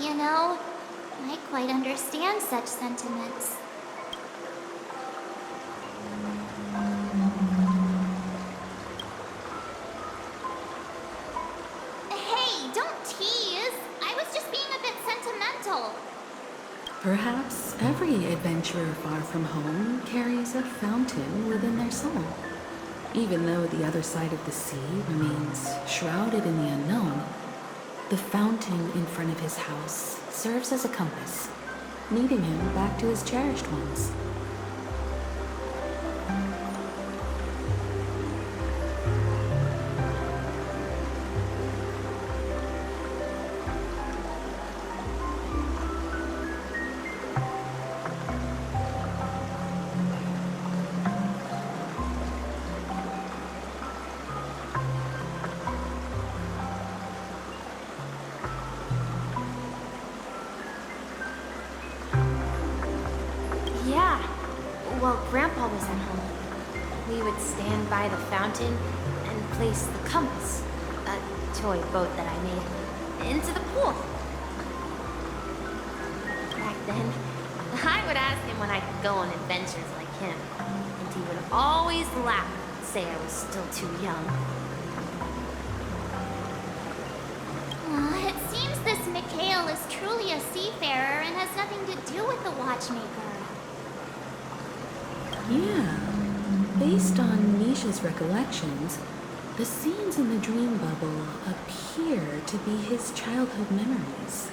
You know, I quite understand such sentiments. Hey, don't tease! I was just being a bit sentimental. Perhaps every adventurer far from home carries a fountain within their soul. Even though the other side of the sea remains shrouded in the unknown, the fountain in front of his house serves as a compass, leading him back to his cherished ones. Yeah. While Grandpa was at home, we would stand by the fountain and place the compass, a toy boat that I made, into the pool. Back then, I would ask him when I could go on adventures like him, and he would always laugh and say I was still too young. It seems this Mikhail is truly a seafarer and has nothing to do with the watchmaker. Yeah. Based on Misha's recollections, the scenes in the dream bubble appear to be his childhood memories.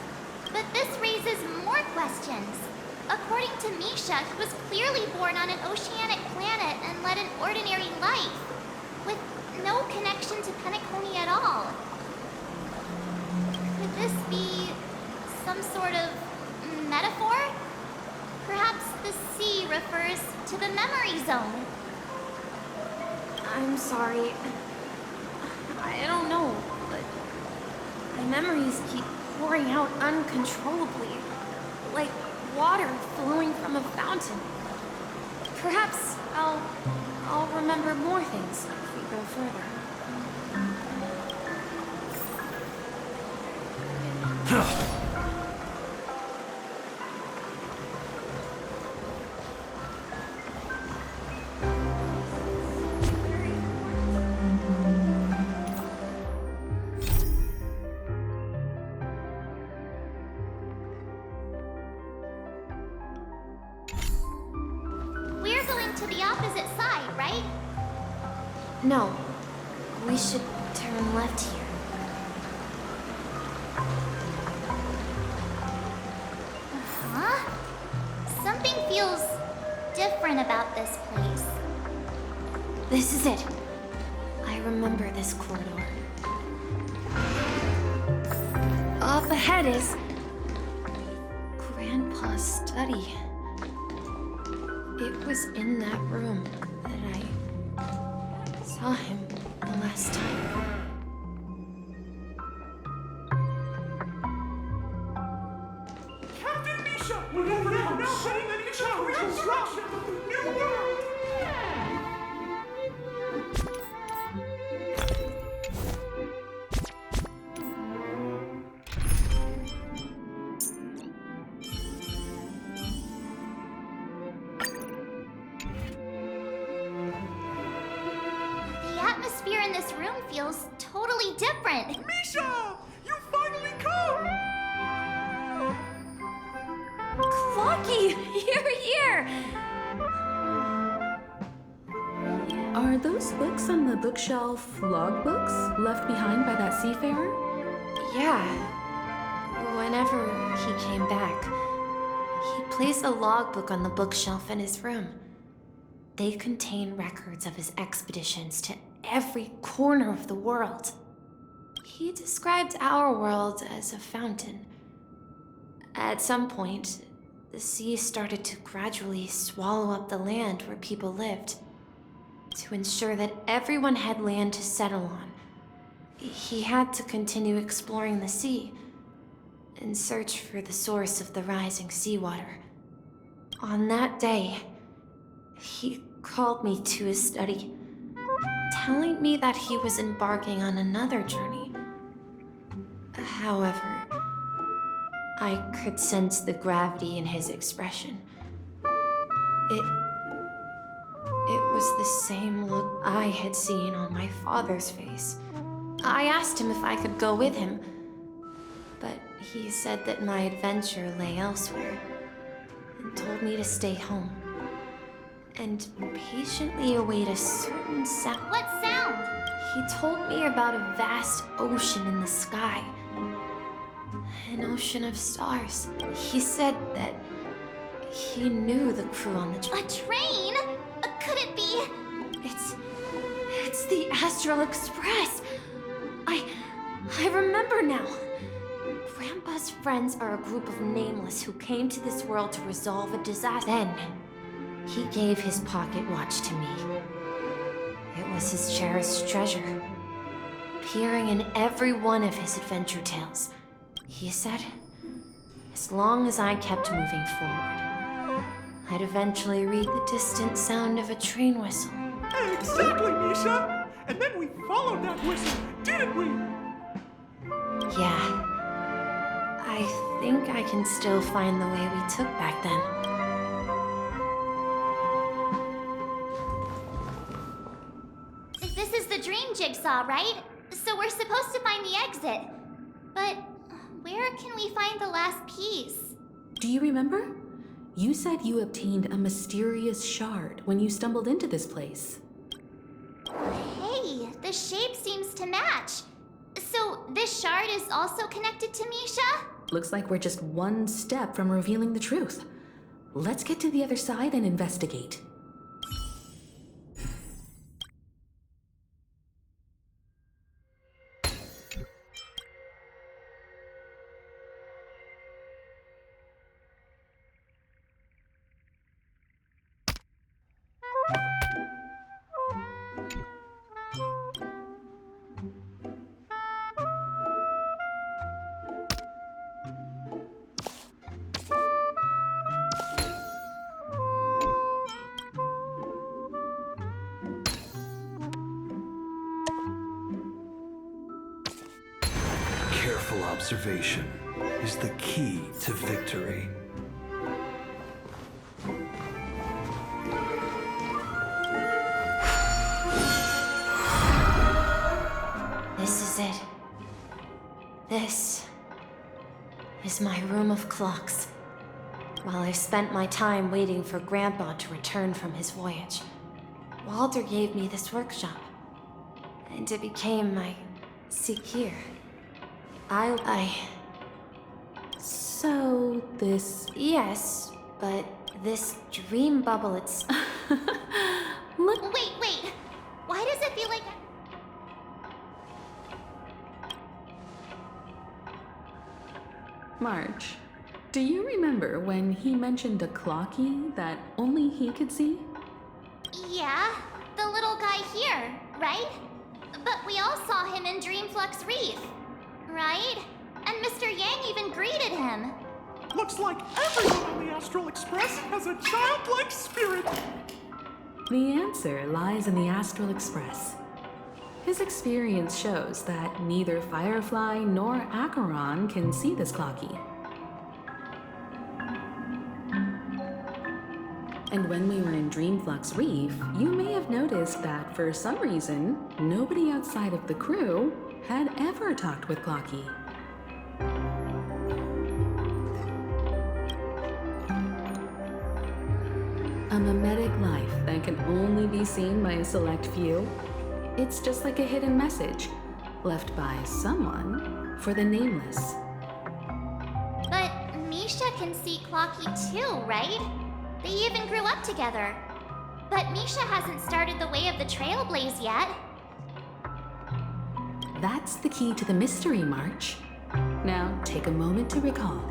But this raises more questions. According to Misha, he was clearly born on an oceanic planet and led an ordinary life, with no connection to Penacony at all. Could this be some sort of metaphor? Perhaps the sea refers to the memory zone. I'm sorry. I don't know, but my memories keep pouring out uncontrollably, like water flowing from a fountain. Perhaps I'll remember more things if we go further. We're going to the opposite side, right? No, we should turn left here. Huh? Something feels different about this place. This is it. I remember this corridor. Up ahead is Grandpa's study. It was in that room that I saw him the last time. Captain Misha! We're now heading in construction! New world! The atmosphere in this room feels totally different. Misha! You finally come! Clocky, you're here! Are those books on the bookshelf logbooks left behind by that seafarer? Yeah. Whenever he came back, he placed a logbook on the bookshelf in his room. They contain records of his expeditions to every corner of the world. He described our world as a fountain. At some point, the sea started to gradually swallow up the land where people lived. To ensure that everyone had land to settle on, he had to continue exploring the sea and search for the source of the rising seawater. On that day, he called me to his study, telling me that he was embarking on another journey. However, I could sense the gravity in his expression. It was the same look I had seen on my father's face. I asked him if I could go with him, but he said that my adventure lay elsewhere, and told me to stay home, and patiently await a certain sound. What sound? He told me about a vast ocean in the sky. An ocean of stars. He said that he knew the crew on the A train? Could it be? It's the Astral Express. I remember now. Grandpa's friends are a group of nameless who came to this world to resolve a disaster. Then, he gave his pocket watch to me. It was his cherished treasure, appearing in every one of his adventure tales. He said, as long as I kept moving forward, I'd eventually read the distant sound of a train whistle. Exactly, Misha! And then we followed that whistle, didn't we? Yeah. I think I can still find the way we took back then. This is the dream jigsaw, right? So we're supposed to find the exit. But where can we find the last piece? Do you remember? You said you obtained a mysterious shard when you stumbled into this place. Hey, the shape seems to match. So this shard is also connected to Misha? Looks like we're just one step from revealing the truth. Let's get to the other side and investigate. Careful observation is the key to victory. This is it. This is my room of clocks. While I spent my time waiting for Grandpa to return from his voyage, Walter gave me this workshop, and it became my secure. So, this... Yes, but this dream bubble, it's... Look... Wait. Why does it feel like... March, do you remember when he mentioned a clocky that only he could see? Yeah, the little guy here, right? But we all saw him in Dreamflux Reef, right? And Mr. Yang even greeted him. Looks like everyone on the Astral Express has a childlike spirit. The answer lies in the Astral Express. His experience shows that neither Firefly nor Acheron can see this clocky. And when we were in Dreamflux Reef, you may have noticed that for some reason, nobody outside of the crew had ever talked with Clocky. A mimetic life that can only be seen by a select few. It's just like a hidden message left by someone for the nameless. But Misha can see Clocky too, right? They even grew up together. But Misha hasn't started the way of the Trailblaze yet. That's the key to the mystery, March. Now, take a moment to recall.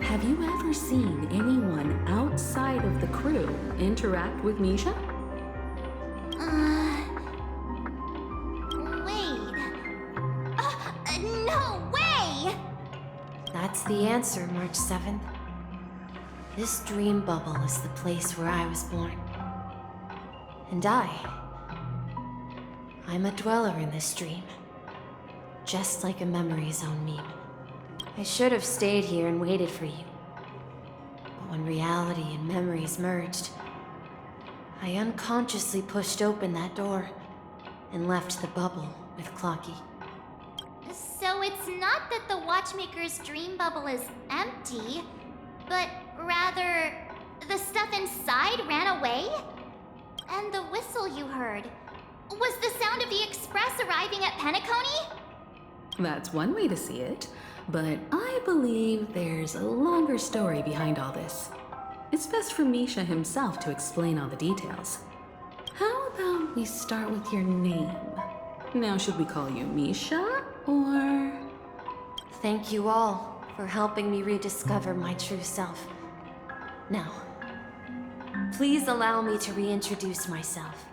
Have you ever seen anyone outside of the crew interact with Misha? Wait. No way! That's the answer, March 7th. This dream bubble is the place where I was born. And I'm a dweller in this dream. Just like a memory zone meme. I should have stayed here and waited for you. But when reality and memories merged, I unconsciously pushed open that door and left the bubble with Clocky. So it's not that the Watchmaker's dream bubble is empty, but rather the stuff inside ran away? And the whistle you heard was the sound of the express arriving at Penacony? That's one way to see it, but I believe there's a longer story behind all this. It's best for Misha himself to explain all the details. How about we start with your name? Now, should we call you Misha, or... Thank you all for helping me rediscover my true self. Now, please allow me to reintroduce myself.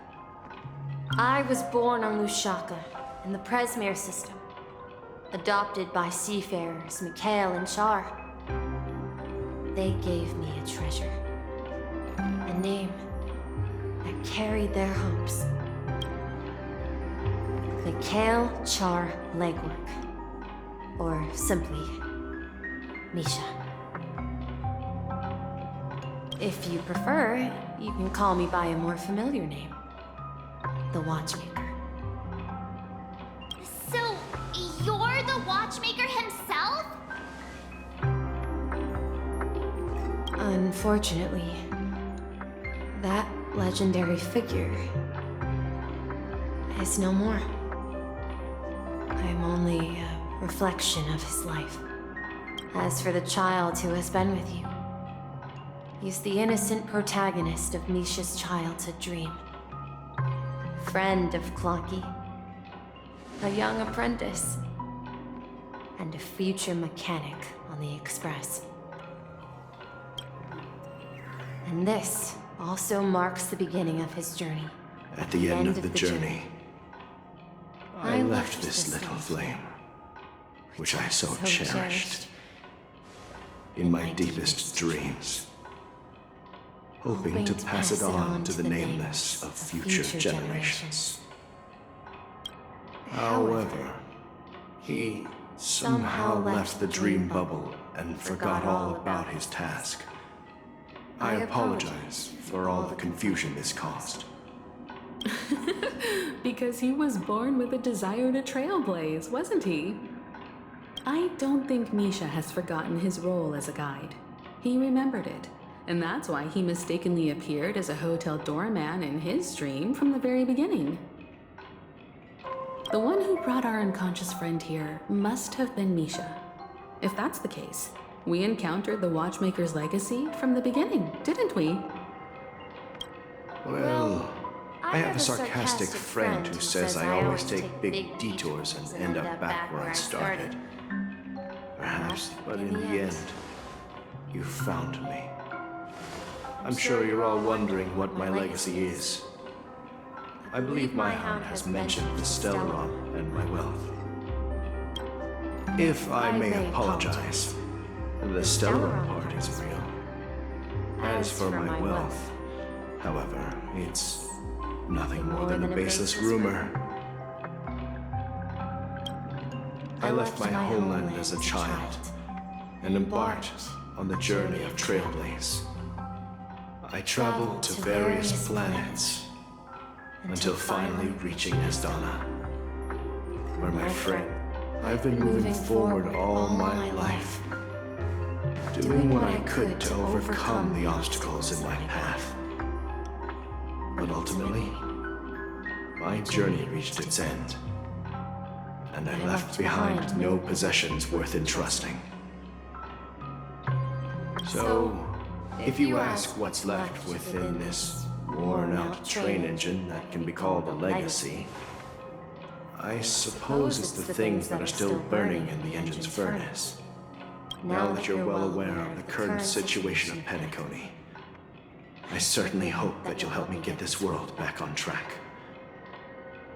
I was born on Lushaka, in the Presmere system, adopted by seafarers Mikhail and Char. They gave me a treasure, a name that carried their hopes. Mikhail Char Legwork, or simply, Misha. If you prefer, you can call me by a more familiar name, the Watchmaker. So, you're the Watchmaker himself? Unfortunately, that legendary figure is no more. I'm only a reflection of his life. As for the child who has been with you, he's the innocent protagonist of Misha's childhood dream. Friend of Clocky, a young apprentice, and a future mechanic on the Express. And this also marks the beginning of his journey. At the end of the journey, I left this little flame, which I so cherished, in my deepest dreams, hoping to pass it on to the nameless of future generations. However, he somehow left the dream bubble and forgot all about his task. I apologize for all the confusion this caused. Because he was born with a desire to trailblaze, wasn't he? I don't think Misha has forgotten his role as a guide. He remembered it, and that's why he mistakenly appeared as a hotel doorman in his dream from the very beginning. The one who brought our unconscious friend here must have been Misha. If that's the case, we encountered the Watchmaker's legacy from the beginning, didn't we? Well, I have a sarcastic friend who says I always take big detours and end up back where I started. Perhaps, but in the end, you found me. I'm sure you're all wondering what my legacy is. I believe my hound has mentioned the Stellaron and my wealth. If I may apologize, the Stellaron part is real. As for my wealth, however, it's nothing more than a baseless rumor. I left my homeland as a child and embarked on the journey of Trailblaze. I traveled to various planets until finally reaching Asdana, where my friend, I've been moving forward all my life, doing what I could to overcome the obstacles in my path. But ultimately, my journey reached its end, and I left behind no possessions worth entrusting. So, if you ask what's left within this worn-out train engine that can be called a legacy, I suppose it's the things that are still burning in the engine's furnace. Now that you're well aware of the current situation of Penacony, I certainly hope that you'll help me get this world back on track.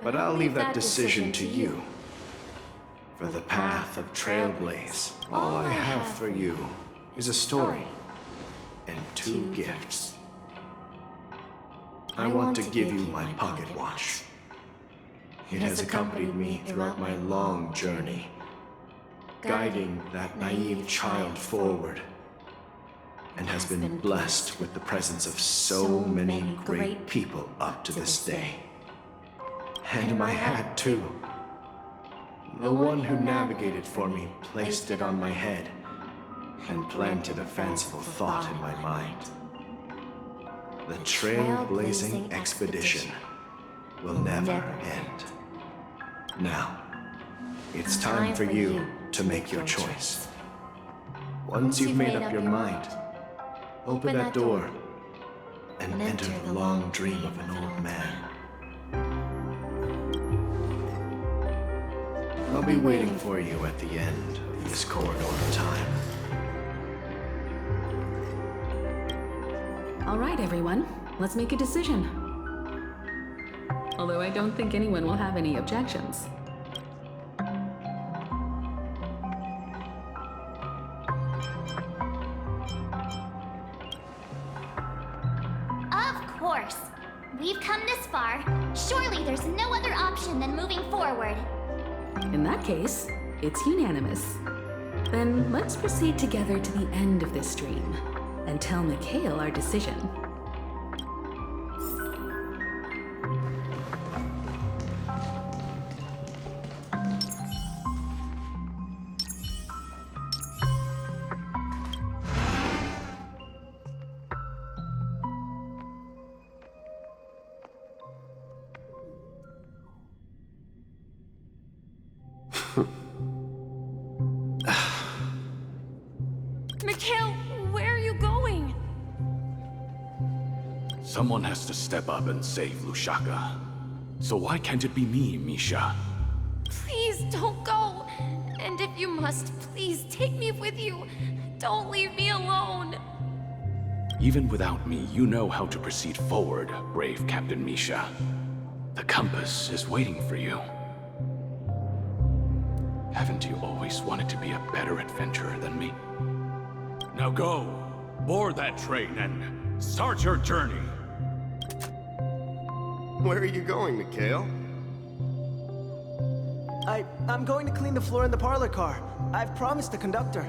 But I'll leave that decision to you. For the path of Trailblaze, all I have for you is a story and 2 gifts. I want to give you my pocket watch. It has accompanied me throughout my long journey, guiding that naive child forward, and has been blessed with the presence of so many great people up to this day. And my hat, too. The one who navigated for me placed it on my head and planted a fanciful thought in my mind. The trailblazing expedition will never end. Now, it's time for you to make your choice. Once you've made up your mind, open that door and enter the long dream of an old man. I'll be waiting for you at the end of this corridor of time. All right, everyone, let's make a decision. Although I don't think anyone will have any objections. Of course. We've come this far. Surely there's no other option than moving forward. In that case, it's unanimous. Then let's proceed together to the end of this dream and tell Mikhail our decision. Mikhail, where are you going? Someone has to step up and save Lushaka. So why can't it be me, Misha? Please don't go. And if you must, please take me with you. Don't leave me alone. Even without me, you know how to proceed forward, brave Captain Misha. The compass is waiting for you. Haven't you always wanted to be a better adventurer than me? Now go, board that train and start your journey. Where are you going, Mikhail? I'm going to clean the floor in the parlor car. I've promised the conductor.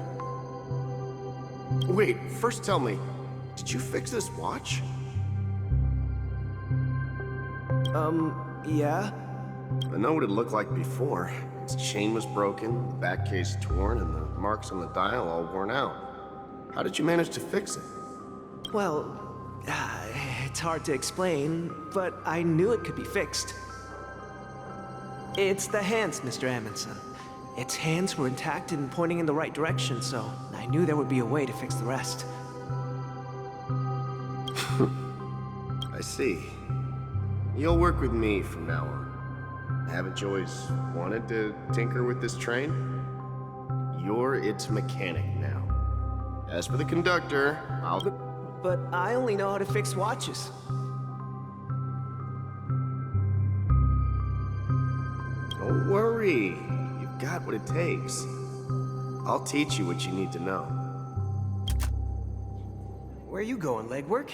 Wait, first tell me, did you fix this watch? Yeah? I know what it looked like before. Its chain was broken, the back case torn, and the marks on the dial all worn out. How did you manage to fix it? Well, it's hard to explain, but I knew it could be fixed. It's the hands, Mr. Amundsen. Its hands were intact and pointing in the right direction, so I knew there would be a way to fix the rest. I see. You'll work with me from now on. Haven't you always wanted to tinker with this train? You're its mechanic now. As for the conductor, I'll... But I only know how to fix watches. Don't worry. You've got what it takes. I'll teach you what you need to know. Where are you going, legwork?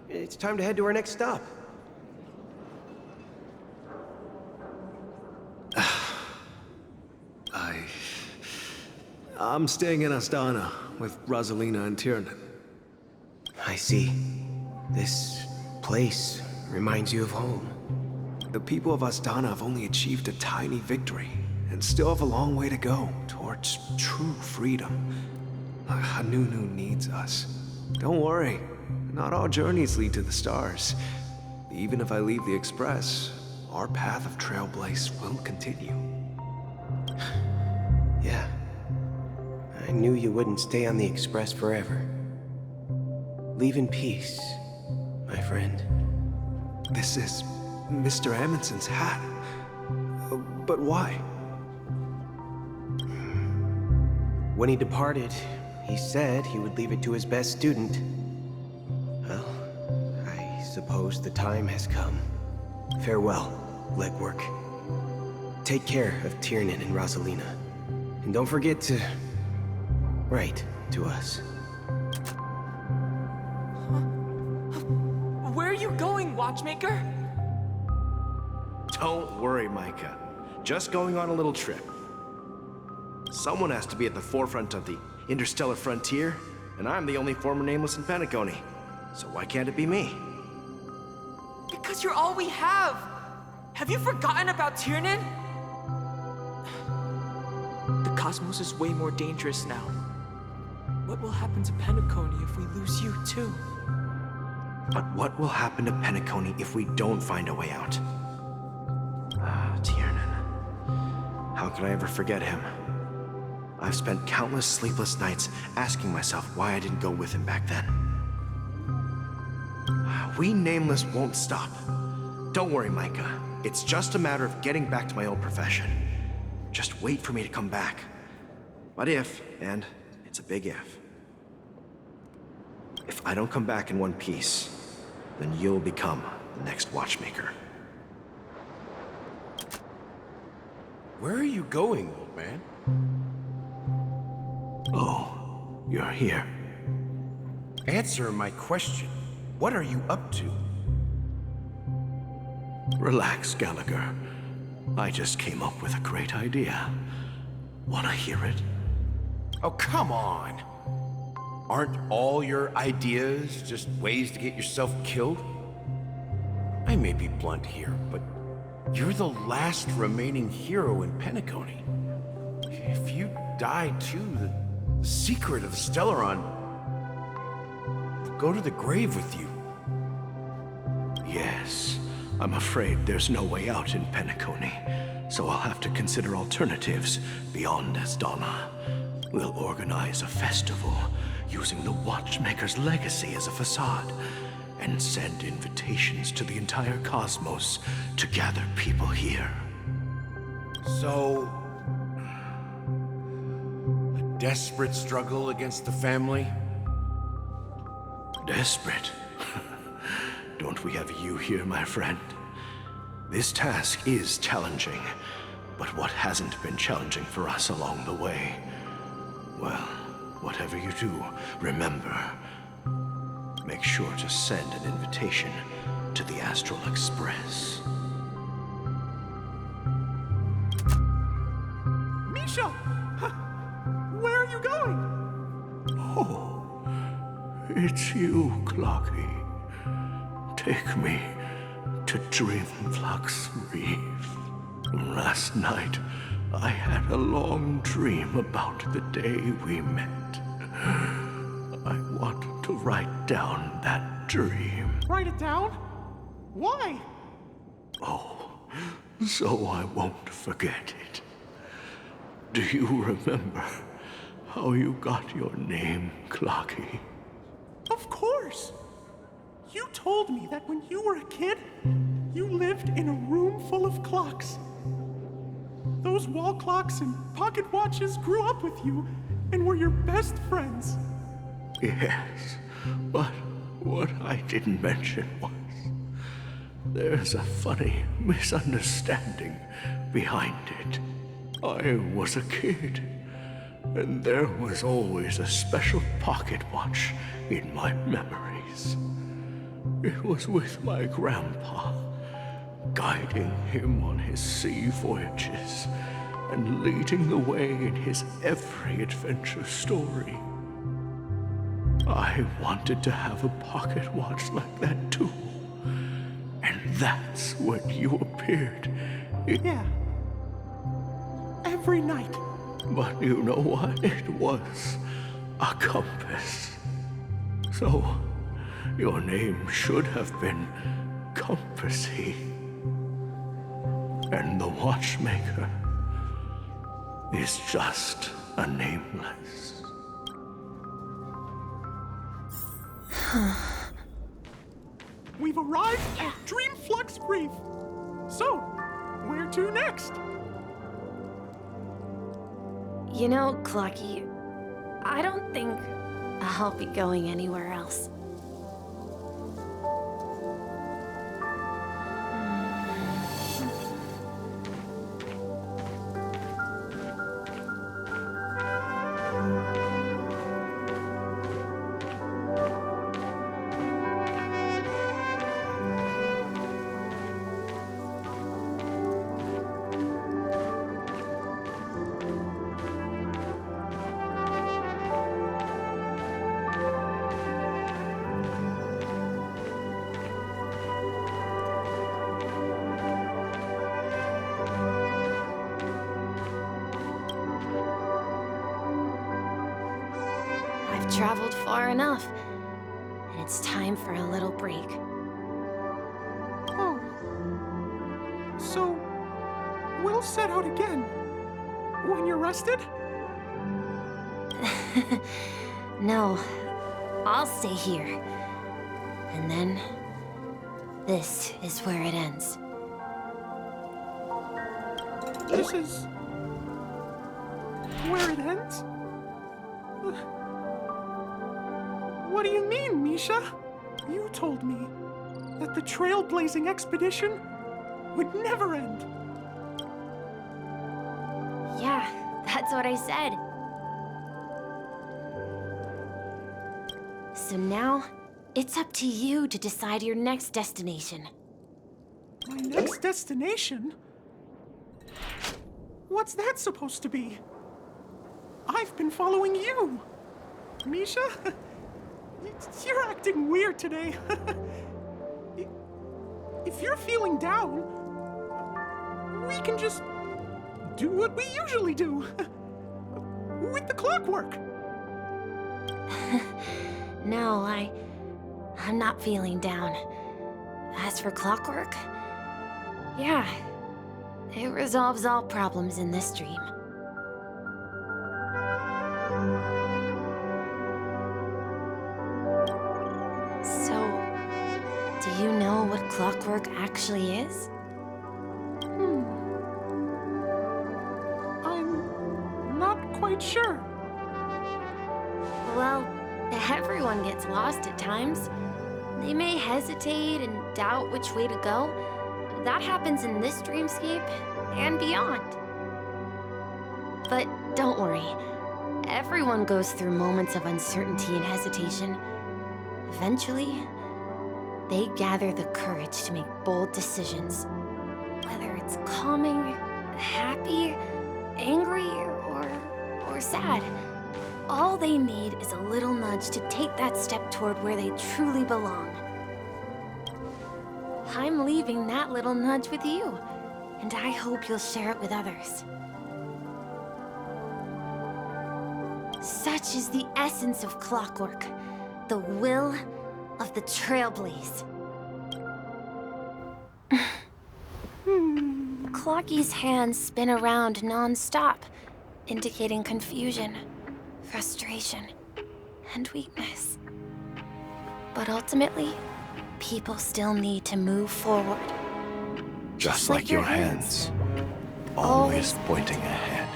It's time to head to our next stop. I'm staying in Astana with Rosalina and Tiernan. I see. This place reminds you of home. The people of Astana have only achieved a tiny victory and still have a long way to go towards true freedom. Hanunu needs us. Don't worry, not all journeys lead to the stars. Even if I leave the Express, our path of Trailblaze will continue. Yeah. I knew you wouldn't stay on the Express forever. Leave in peace, my friend. This is Mr. Amundsen's hat. But why? When he departed, he said he would leave it to his best student. Well, I suppose the time has come. Farewell, legwork. Take care of Tiernan and Rosalina. And don't forget to write to us. Where are you going, watchmaker? Don't worry, Micah. Just going on a little trip. Someone has to be at the forefront of the interstellar frontier, and I'm the only former nameless in Penacony. So why can't it be me? Because you're all we have! Have you forgotten about Tiernan? The cosmos is way more dangerous now. What will happen to Penacony if we lose you too? But what will happen to Penacony if we don't find a way out? Ah, Tiernan. How could I ever forget him? I've spent countless sleepless nights asking myself why I didn't go with him back then. We Nameless won't stop. Don't worry, Micah. It's just a matter of getting back to my old profession. Just wait for me to come back. But if, and it's a big if I don't come back in one piece, then you'll become the next watchmaker. Where are you going, old man? Oh, you're here. Answer my question. What are you up to? Relax, Gallagher. I just came up with a great idea. Wanna hear it? Oh, come on. Aren't all your ideas just ways to get yourself killed? I may be blunt here, but you're the last remaining hero in Penacony. If you die too, the secret of the Stellaron will go to the grave with you. Yes, I'm afraid there's no way out in Penacony, so I'll have to consider alternatives beyond Asdana. We'll organize a festival using the Watchmaker's legacy as a facade, and send invitations to the entire cosmos to gather people here. So, a desperate struggle against the family? Desperate? Don't we have you here, my friend? This task is challenging, but what hasn't been challenging for us along the way? Well, whatever you do, remember, make sure to send an invitation to the Astral Express. Misha! Where are you going? Oh, it's you, Clocky. Take me to Dreamflux Reef. Last night, I had a long dream about the day we met. I want to write down that dream. Write it down? Why? Oh, so I won't forget it. Do you remember how you got your name, Clocky? Of course! You told me that when you were a kid, you lived in a room full of clocks. Those wall clocks and pocket watches grew up with you and were your best friends. Yes, but what I didn't mention was there's a funny misunderstanding behind it. I was a kid, and there was always a special pocket watch in my memories. It was with my grandpa, guiding him on his sea voyages and leading the way in his every adventure story. I wanted to have a pocket watch like that too. And that's when you appeared. Yeah. Every night. But you know what? It was a compass. So, your name should have been Compassy. And the Watchmaker is just a nameless. We've arrived at Dreamflux Reef. So, where to next? You know, Clocky, I don't think I'll be going anywhere else. I've traveled far enough, and it's time for a little break. Oh. So, we'll set out again. When you're rested? No, I'll stay here. And then, this is where it ends. This is... where it ends? What do you mean, Misha? You told me that the trailblazing expedition would never end. Yeah, that's what I said. So now, it's up to you to decide your next destination. My next destination? What's that supposed to be? I've been following you. Misha? You're acting weird today. If you're feeling down, we can just do what we usually do. With the clockwork. No, I'm not feeling down. As for clockwork, yeah, it resolves all problems in this dream. So, do you know what clockwork actually is? I'm not quite sure. Well, everyone gets lost at times. They may hesitate and doubt which way to go. That happens in this dreamscape and beyond. But don't worry. Everyone goes through moments of uncertainty and hesitation. Eventually, they gather the courage to make bold decisions. Whether it's calming, happy, angry, or sad. All they need is a little nudge to take that step toward where they truly belong. I'm leaving that little nudge with you, and I hope you'll share it with others. Such is the essence of clockwork, the will of the Trailblaze. Clocky's hands spin around non-stop, indicating confusion, frustration, and weakness. But ultimately, people still need to move forward. Just like your hands, always pointing ahead.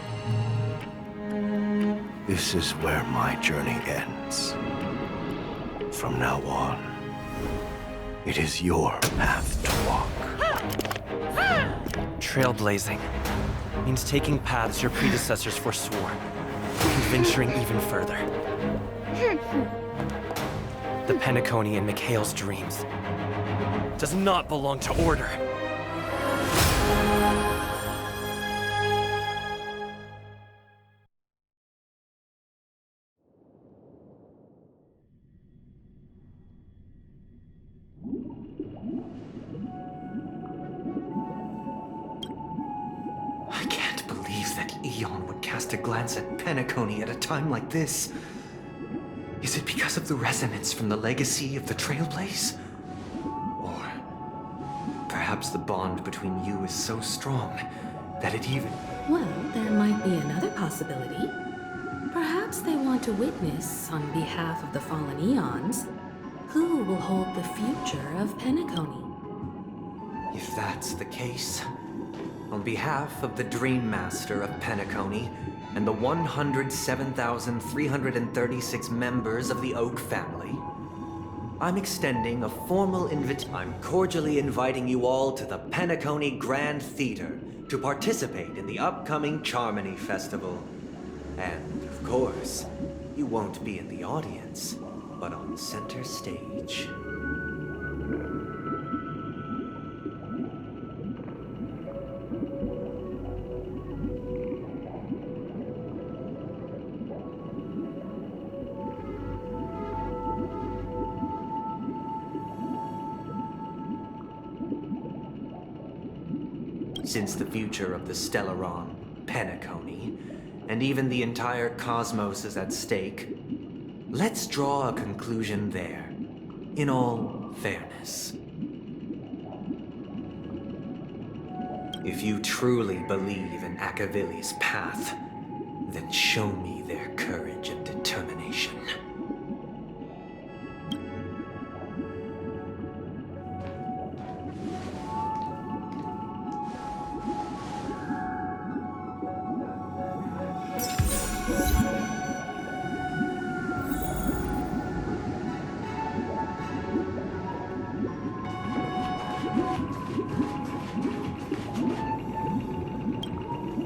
This is where my journey ends. From now on, it is your path to walk. Trailblazing means taking paths your predecessors forswore, and venturing even further. The Penacony in Mikhail's dreams does not belong to Order. I can't believe that Eon would cast a glance at Penacony at a time like this. Is it because of the resonance from the legacy of the Trailblaze? Or perhaps the bond between you is so strong that it even... Well, there might be another possibility. Perhaps they want to witness, on behalf of the fallen Eons, who will hold the future of Penacony. If that's the case, on behalf of the Dream Master of Penacony and the 107,336 members of the Oak family, I'm extending a formal I'm cordially inviting you all to the Penacony Grand Theater to participate in the upcoming Charmony Festival. And, of course, you won't be in the audience, but on center stage. Since the future of the Stellaron, Penacony, and even the entire cosmos is at stake, Let's draw a conclusion there, in all fairness. If you truly believe in Akavili's path, then show me their courage and determination.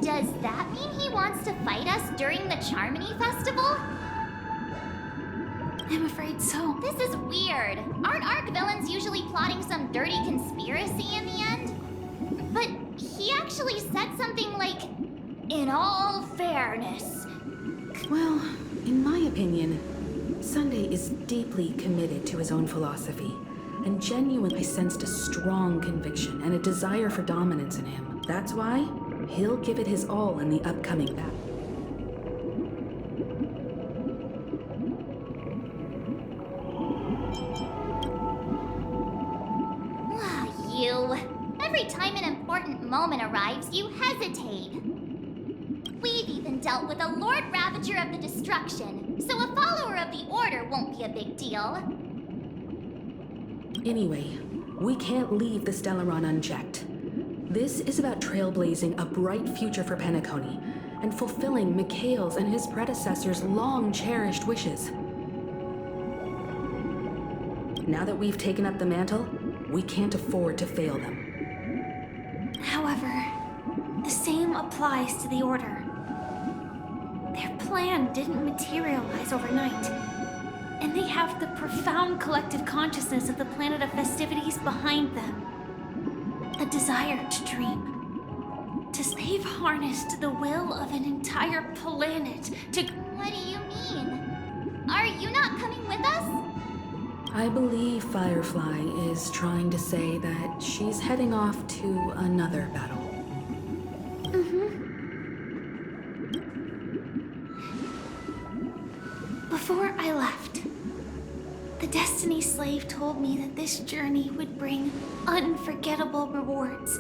Does that mean he wants to fight us during the Charmony Festival? I'm afraid so. This is weird. Aren't Arc villains usually plotting some dirty conspiracy in the end? But he actually said something like, in all fairness. Well, in my opinion, Sunday is deeply committed to his own philosophy, and genuinely sensed a strong conviction and a desire for dominance in him. That's why he'll give it his all in the upcoming battle. You. Every time an important moment arrives, you hesitate. We've even dealt with a Lord Ravager of the Destruction, so a follower of the Order won't be a big deal. Anyway, we can't leave the Stellaron unchecked. This is about trailblazing a bright future for Penacony and fulfilling Mikhail's and his predecessors' long-cherished wishes. Now that we've taken up the mantle, we can't afford to fail them. However, the same applies to the Order. Their plan didn't materialize overnight, and they have the profound collective consciousness of the planet of festivities behind them. A desire to dream. They've harnessed the will of an entire planet to... What do you mean? Are you not coming with us? I believe Firefly is trying to say that she's heading off to another battle. Before I left, the Destiny Slave told me that this journey would bring unforgettable rewards.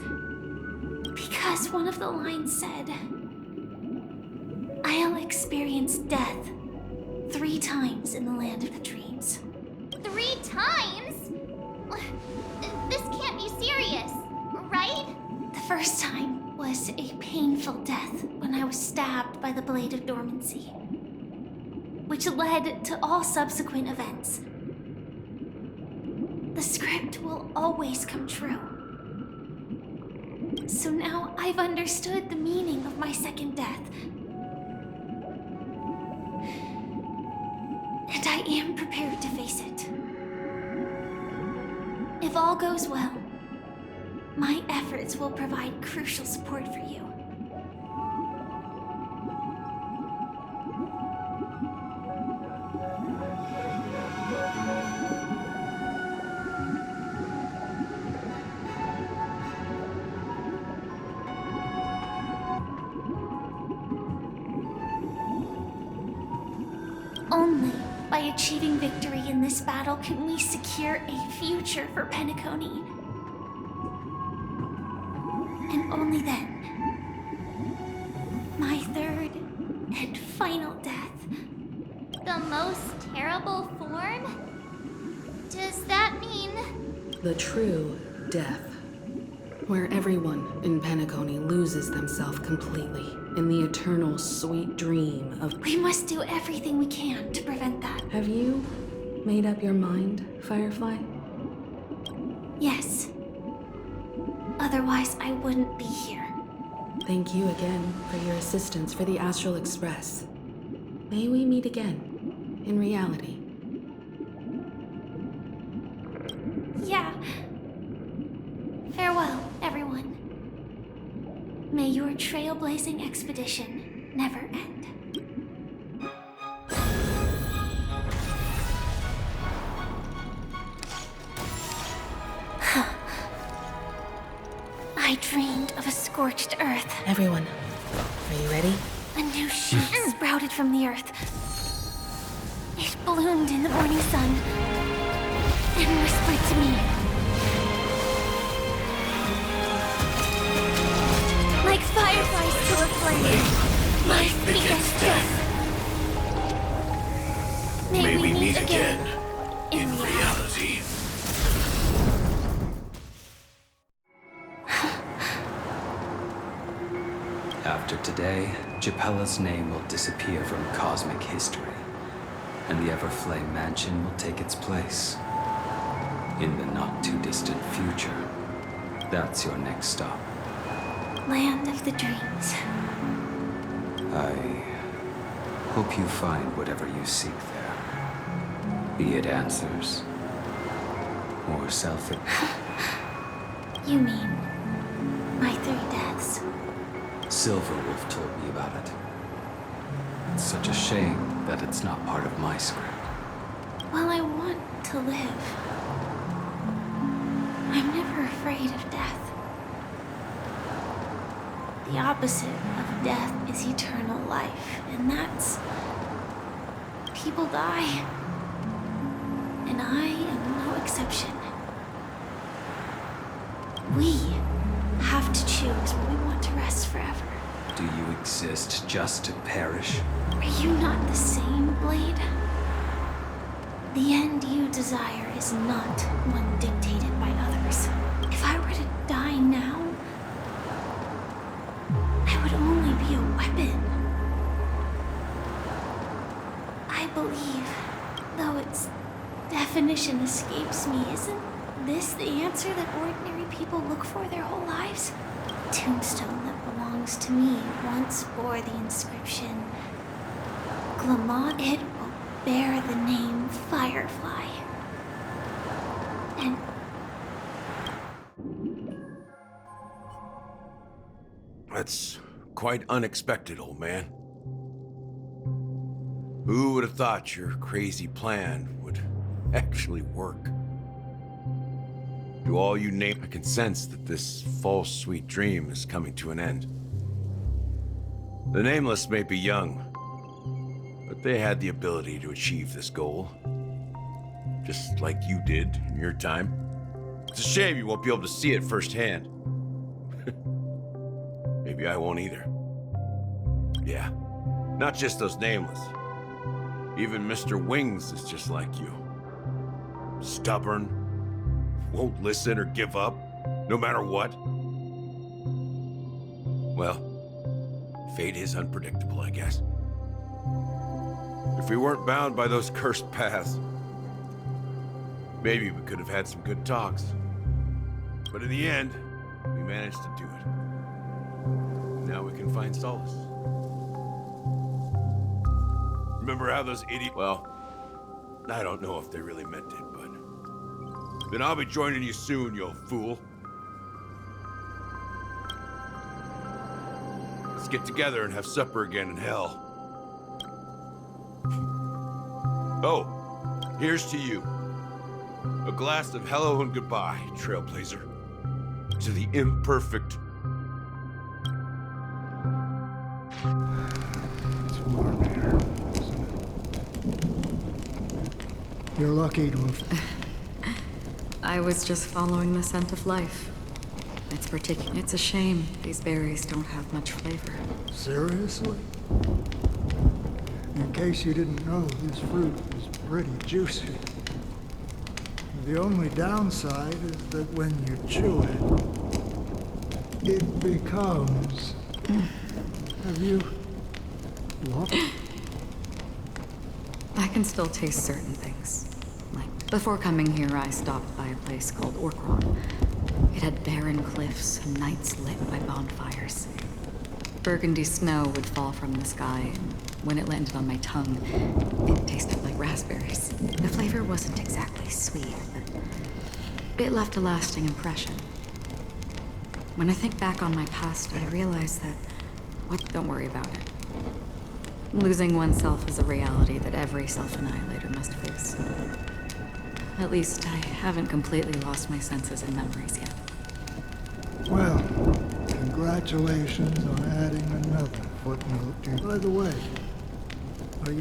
Because one of the lines said, I'll experience death 3 times in the land of the dreams. 3 times? This can't be serious, right? The first time was a painful death when I was stabbed by the Blade of Dormancy, which led to all subsequent events. The script will always come true. So now I've understood the meaning of my second death. And I am prepared to face it. If all goes well, my efforts will provide crucial support for you. Only by achieving victory in this battle can we secure a future for Penacony. And only then, my third and final death. The most terrible form? Does that mean... The true death. Where everyone in Penacony loses themselves completely in the eternal sweet dream of... We must do everything we can to prevent that. Have you made up your mind, Firefly? Yes. Otherwise, I wouldn't be here. Thank you again for your assistance for the Astral Express. May we meet again, in reality. Yeah. Farewell, everyone. May your trailblazing expedition never end. I dreamed of a scorched earth. Everyone, are you ready? A new shoot sprouted from the earth. It bloomed in the morning sun and whispered to me. Like fireflies to a flame, life begets death. May we meet again in reality. After today, Japella's name will disappear from cosmic history, and the Everflame Mansion will take its place. In the not-too-distant future, that's your next stop. Land of the dreams. I hope you find whatever you seek there. Be it answers, or self... You mean my 3 deaths? Silverwolf told me about it. It's such a shame that it's not part of my script. Well, I want to live. I'm never afraid of death. The opposite of death is eternal life, and that's... people die. And I am no exception. We have to choose when we want to rest forever. Do you exist just to perish? Are you not the same, Blade? The end you desire is not one dictated by others. If I were to die now, I would only be a weapon. I believe, though its definition escapes me, isn't this the answer that ordinary people look for their whole lives? The tombstone that belongs to me once bore the inscription, Glamont. It will bear the name Firefly. And That's quite unexpected, old man. Who would have thought your crazy plan would actually work? To all you name, I can sense that this false sweet dream is coming to an end. The Nameless may be young, but they had the ability to achieve this goal. Just like you did in your time. It's a shame you won't be able to see it firsthand. Maybe I won't either. Yeah, not just those Nameless. Even Mr. Wings is just like you. Stubborn, won't listen or give up, no matter what. Well, fate is unpredictable, I guess. If we weren't bound by those cursed paths, maybe we could have had some good talks. But in the end, we managed to do it. Now we can find solace. Remember how those idiots... Well, I don't know if they really meant it, but... Then I'll be joining you soon, you old fool. Let's get together and have supper again in hell. Oh, here's to you. A glass of hello and goodbye, Trailblazer. To the imperfect... It's warm here, isn't it? You're lucky to have... I was just following the scent of life. It's a shame these berries don't have much flavor. Seriously? In case you didn't know, this fruit is pretty juicy. The only downside is that when you chew it, it becomes... Have you looked? I can still taste certain things. Like, before coming here, I stopped by a place called Orkron. It had barren cliffs and nights lit by bonfires. Burgundy snow would fall from the sky, and when it landed on my tongue, it tasted like raspberries. The flavor wasn't exactly sweet, but it left a lasting impression. When I think back on my past, I realize that... Don't worry about it. Losing oneself is a reality that every self-annihilator must face. At least, I haven't completely lost my senses and memories yet. Well, congratulations on adding another footnote to... By the way,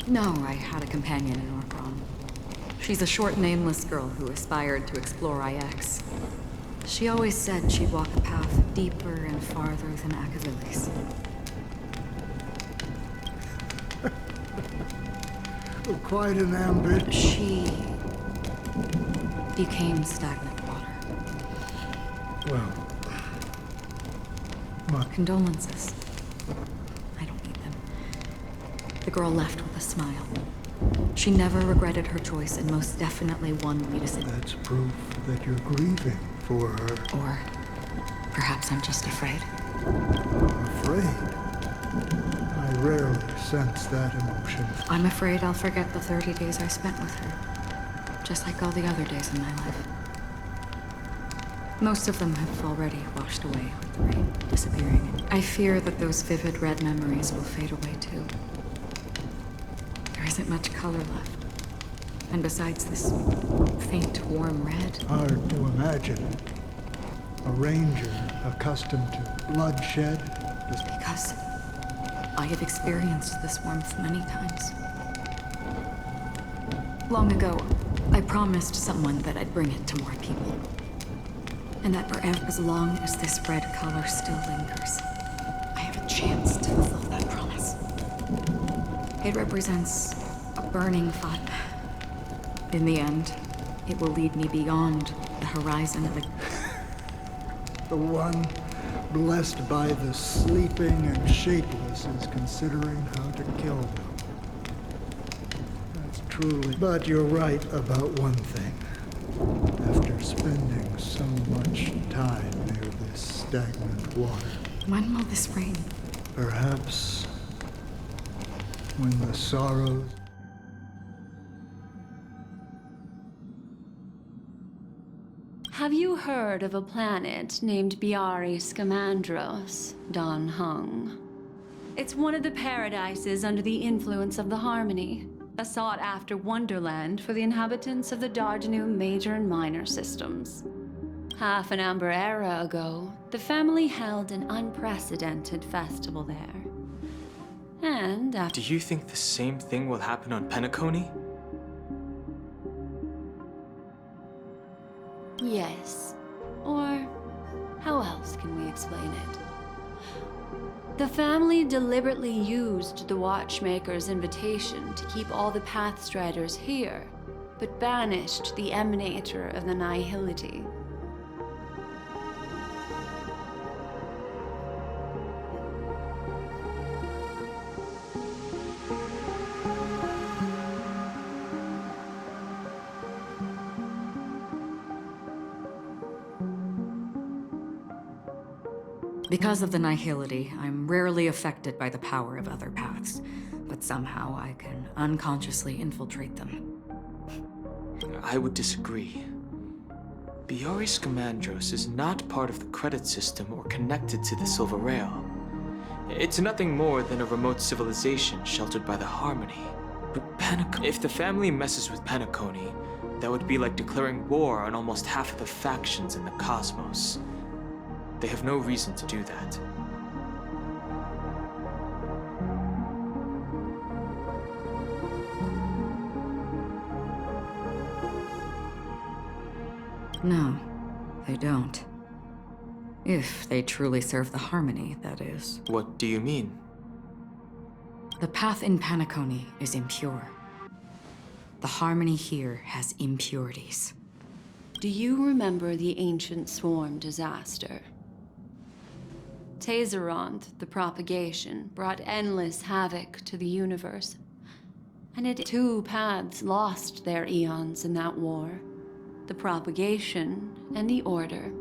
No, I had a companion in Orkron. She's a short, nameless girl who aspired to explore IX. She always said she'd walk a path deeper and farther than Akavilis. Quite an ambition. She became stagnant water. Well, my condolences. I don't need them. The girl left with a smile. She never regretted her choice and most definitely wanted me to sit. That's proof that you're grieving for her. Or perhaps I'm just afraid. Afraid? I rarely sense that emotion. I'm afraid I'll forget the 30 days I spent with her. Just like all the other days in my life. Most of them have already washed away with the rain, disappearing. I fear that those vivid red memories will fade away too. There isn't much color left. And besides this faint, warm red... Hard to imagine. A ranger accustomed to bloodshed. Because I have experienced this warmth many times. Long ago, I promised someone that I'd bring it to more people. And that forever, as long as this red color still lingers, I have a chance to fulfill that promise. It represents a burning fire. In the end, it will lead me beyond the horizon of the... The one blessed by the sleeping and shapeless is considering how to kill them. That's truly... But you're right about one thing. After spending so much time near this stagnant water... When will this rain? Perhaps when the sorrows... Have you heard of a planet named Biari Scamandros, Don Hung? It's one of the paradises under the influence of the Harmony, a sought-after wonderland for the inhabitants of the Dardanu major and minor systems. Half an Amber era ago, the family held an unprecedented festival there. And after... Do you think the same thing will happen on Penacony? Yes. Or how else can we explain it? The family deliberately used the Watchmaker's invitation to keep all the Pathstriders here, but banished the Emanator of the Nihility. Because of the Nihility, I'm rarely affected by the power of other paths, but somehow I can unconsciously infiltrate them. I would disagree. Biari Scamandros is not part of the credit system or connected to the Silver Rail. It's nothing more than a remote civilization sheltered by the Harmony. But Penacony... If the family messes with Penacony, that would be like declaring war on almost half of the factions in the cosmos. They have no reason to do that. No, they don't. If they truly serve the Harmony, that is. What do you mean? The path in Penacony is impure. The Harmony here has impurities. Do you remember the Ancient Swarm disaster? Tazeront, the propagation, brought endless havoc to the universe. And two paths lost their eons in that war. The propagation and the order.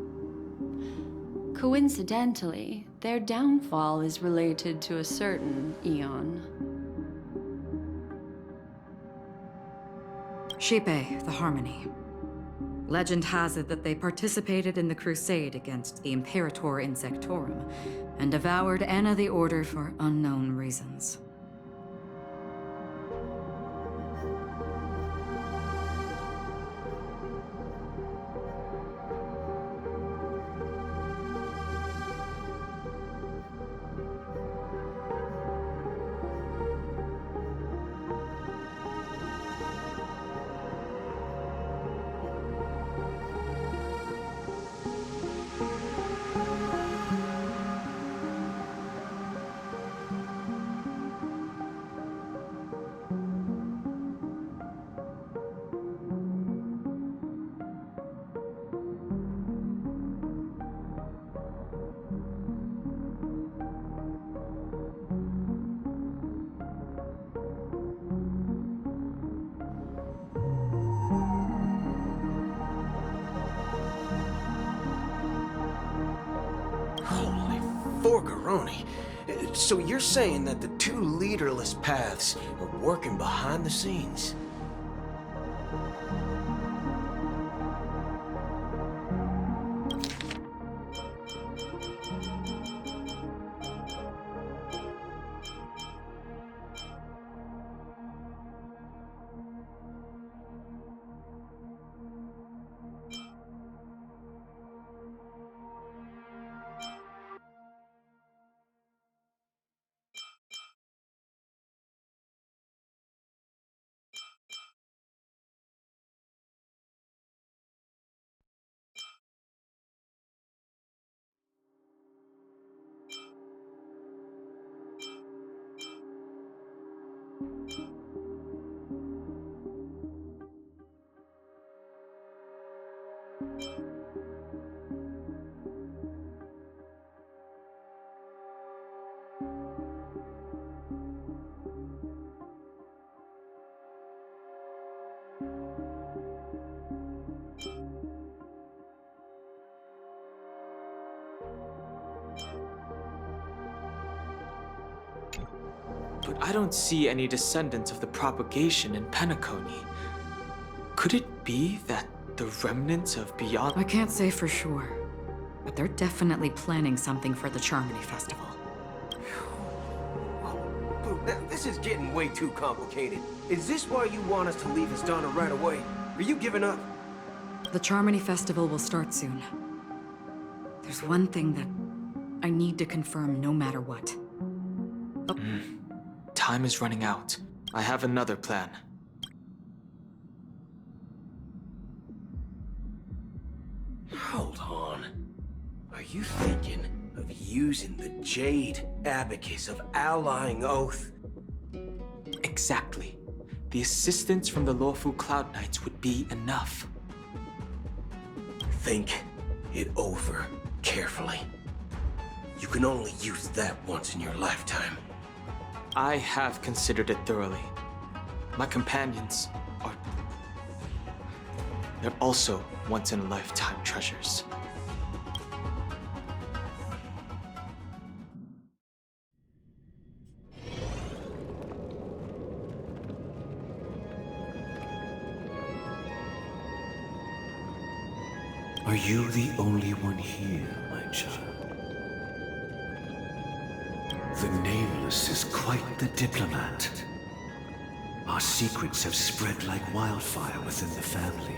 Coincidentally, their downfall is related to a certain eon. Shipe, the Harmony. Legend has it that they participated in the crusade against the Imperator Insectorum and devoured Anna the Order for unknown reasons. Pepperoni. So you're saying that the two leaderless paths are working behind the scenes? But I don't see any descendants of the propagation in Penacony. Could it be that the remnants of beyond... I can't say for sure, but they're definitely planning something for the Charmony Festival. This is getting way too complicated. Is this why you want us to leave Astana right away? Are you giving up? The Charmony Festival will start soon. There's one thing that I need to confirm no matter what. Time is running out. I have another plan. Hold on. Are you thinking of using the Jade Abacus of Allying Oath? Exactly. The assistance from the lawful Cloud Knights would be enough. Think it over carefully. You can only use that once in your lifetime. I have considered it thoroughly. My companions are... they're also once-in-a-lifetime treasures. Are you the only one here, my child? The Nameless is quite the diplomat. Our secrets have spread like wildfire within the family.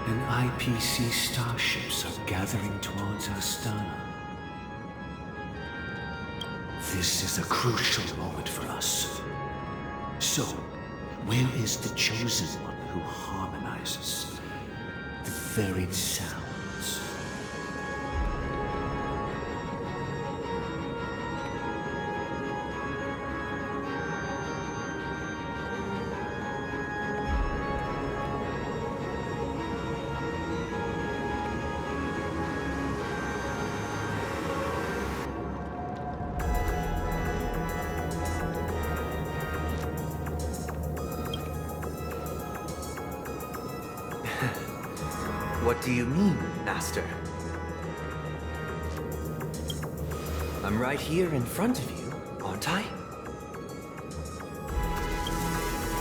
And IPC starships are gathering towards Astana. This is a crucial moment for us. So, where is the chosen one who harmonizes the varied sounds? What do you mean, Master? I'm right here in front of you, aren't I?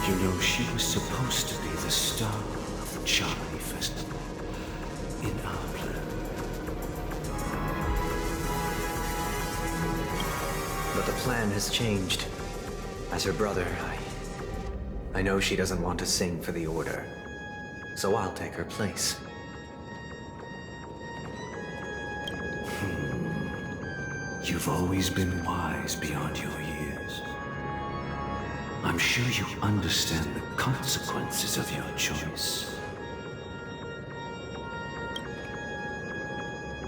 You know, she was supposed to be the star of the Charmony Festival in our plan. But the plan has changed. As her brother, I know she doesn't want to sing for the Order. So I'll take her place. You've always been wise beyond your years. I'm sure you understand the consequences of your choice.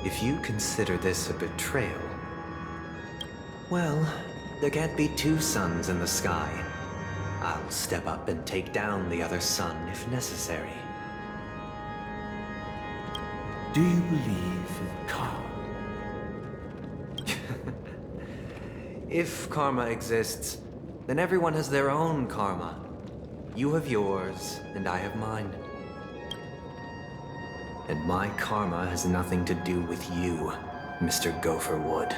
If you consider this a betrayal, well, there can't be two suns in the sky. I'll step up and take down the other sun if necessary. Do you believe in karma? If karma exists, then everyone has their own karma. You have yours, and I have mine. And my karma has nothing to do with you. Mr. Gopher Wood.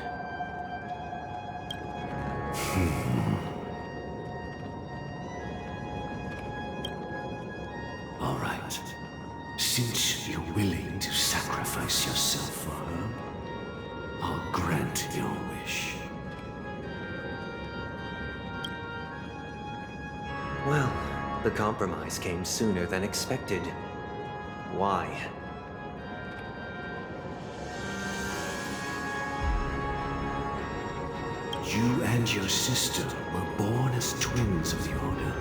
All right. Since you're willing to sacrifice yourself for her, I'll grant your wish. Well, the compromise came sooner than expected. Why? You and your sister were born as twins of the Order.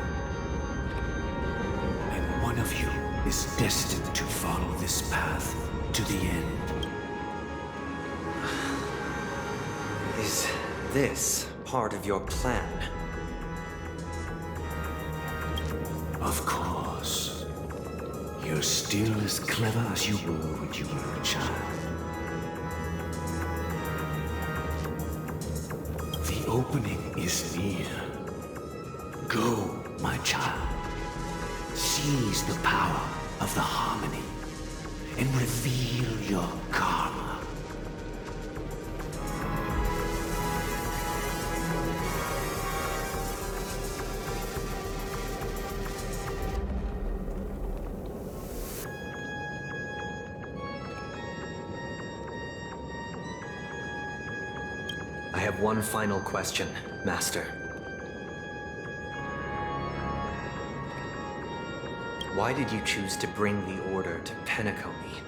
And one of you is destined to follow this path to the end. Is this part of your plan? Of course. You're still as clever as you were when you were a child. The opening is near. Go, my child. Seize the power of the harmony and reveal your karma. I have one final question, Master. Why did you choose to bring the Order to Penacony?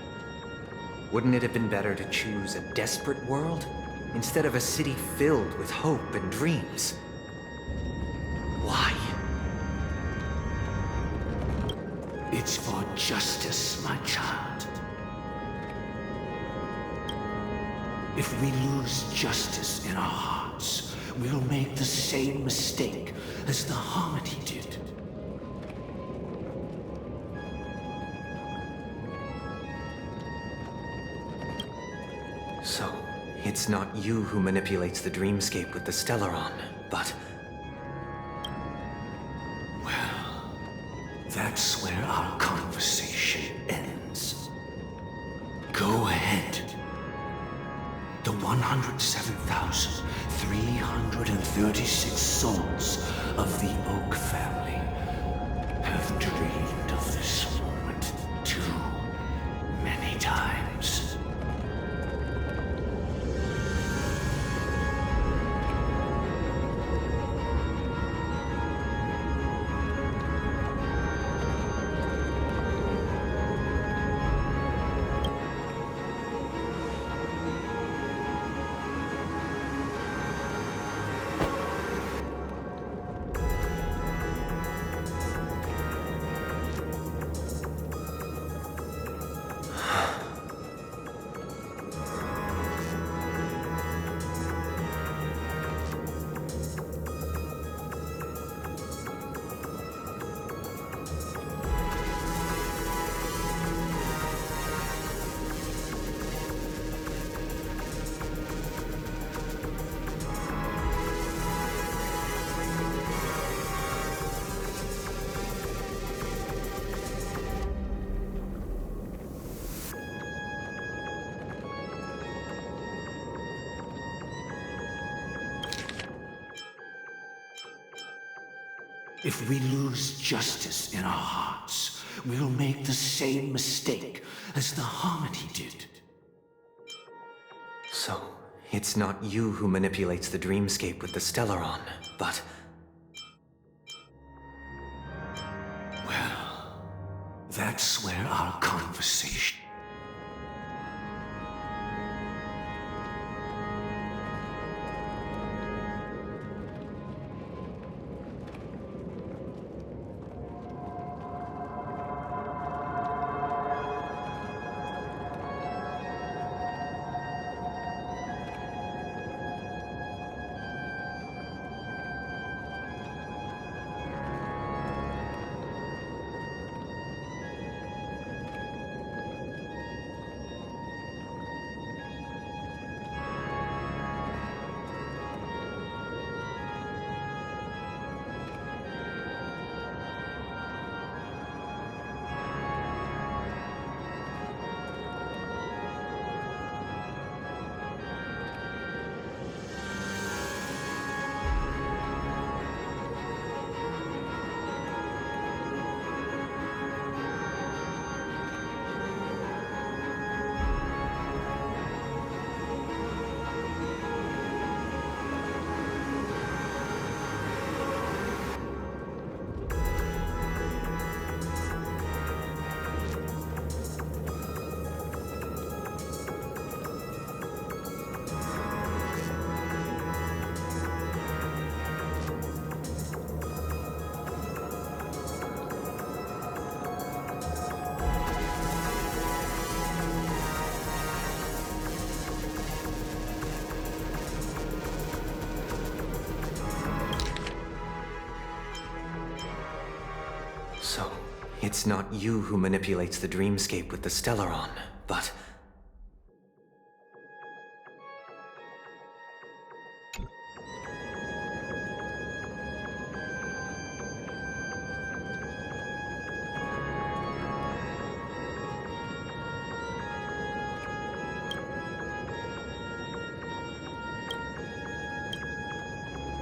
Wouldn't it have been better to choose a desperate world instead of a city filled with hope and dreams? Why? It's for justice, my child. If we lose justice in our hearts, we'll make the same mistake as the Harmony did. So, it's not you who manipulates the dreamscape with the Stellaron, but... Well, that's where our conversation ends. Go ahead. The 107,336 souls of the Oak family have dreamed of this moment too many times. If we lose justice in our hearts, we'll make the same mistake as the Harmony did. So, it's not you who manipulates the dreamscape with the Stellaron, but... Well, that's where our conversation... So, it's not you who manipulates the dreamscape with the Stellaron, but...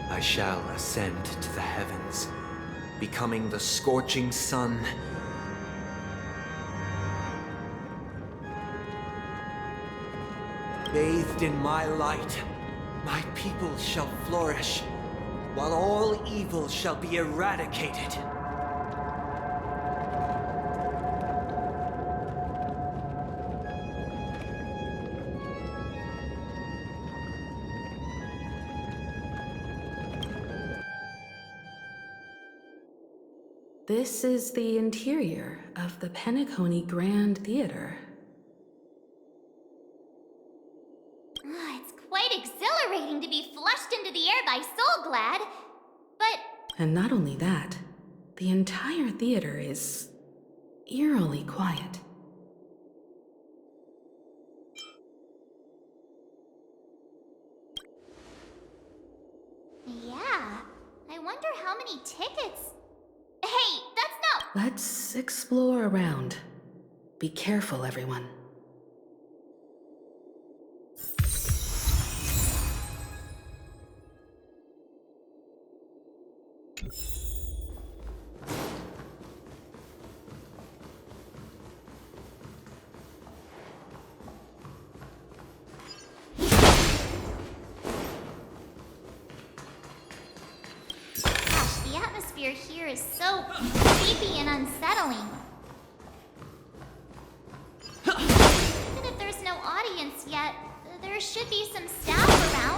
I shall ascend to the heavens, becoming the scorching sun. Bathed in my light, my people shall flourish, while all evil shall be eradicated. This is the interior of the Penacony Grand Theater. It's quite exhilarating to be flushed into the air by Soulglad, but... And not only that, the entire theater is eerily quiet. Yeah, I wonder how many tickets... Hey, that's not... Let's explore around. Be careful, everyone. The atmosphere here is so creepy and unsettling. Even if there's no audience yet, there should be some staff around.